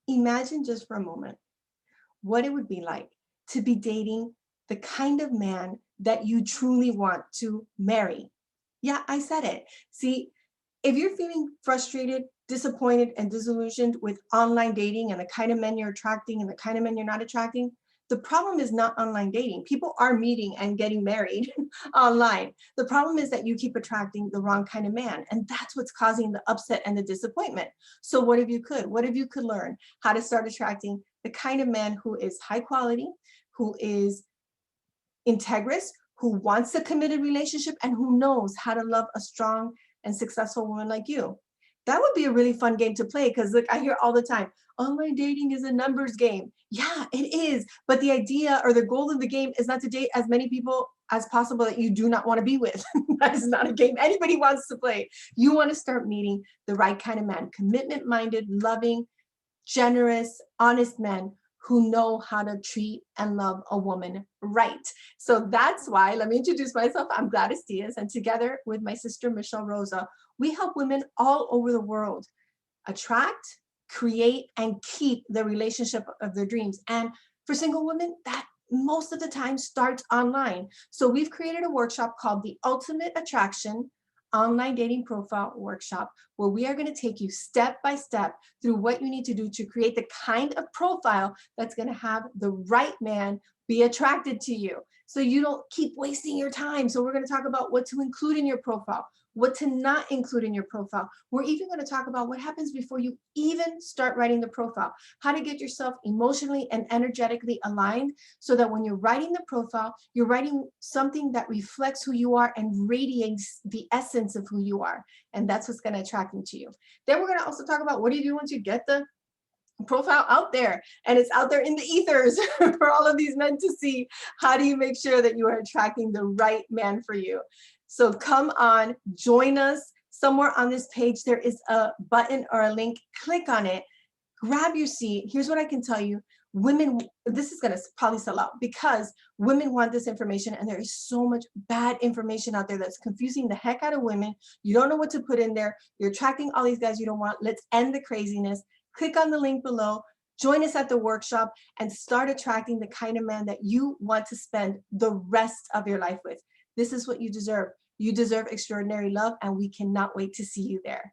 Imagine just for a moment what it would be like to be dating the kind of man that you truly want to marry. Yeah, I said it. See, if you're feeling frustrated, disappointed, and disillusioned with online dating and the kind of men you're attracting and the kind of men you're not attracting, the problem is not online dating. People are meeting and getting married online. The problem is that you keep attracting the wrong kind of man. And that's what's causing the upset and the disappointment. So, what if you could? What if you could learn how to start attracting the kind of man who is high quality, who is integrous, who wants a committed relationship, and who knows how to love a strong and successful woman like you? That would be a really fun game to play because, look, I hear all the time online dating is a numbers game. Yeah, it is. But the idea or the goal of the game is not to date as many people as possible that you do not want to be with. That is not a game anybody wants to play. You want to start meeting the right kind of man, commitment minded, loving, generous, honest men who know how to treat and love a woman right. So that's why, let me introduce myself. I'm Gladys Diaz, and together with my sister Michelle Rosa, we help women all over the world attract, create, and keep the relationship of their dreams. And for single women, that most of the time starts online. So we've created a workshop called the Ultimate Attraction Online Dating Profile Workshop, where we are going to take you step by step through what you need to do to create the kind of profile that's going to have the right man be attracted to you so you don't keep wasting your time. So we're going to talk about what to include in your profile, what to not include in your profile. We're even going to talk about what happens before you even start writing the profile, how to get yourself emotionally and energetically aligned so that when you're writing the profile, you're writing something that reflects who you are and radiates the essence of who you are. And that's what's going to attract them to you. Then we're going to also talk about what do you do once you get the profile out there and it's out there in the ethers for all of these men to see. How do you make sure that you are attracting the right man for you? So come on, join us. Somewhere on this page there is a button or a link. Click on it, grab your seat. Here's what I can tell you. Women, this is going to probably sell out because women want this information, and there is so much bad information out there that's confusing the heck out of women. You don't know what to put in there. You're attracting all these guys you don't want. Let's end the craziness. Click on the link below, join us at the workshop, and start attracting the kind of man that you want to spend the rest of your life with. This is what you deserve. You deserve extraordinary love, and we cannot wait to see you there.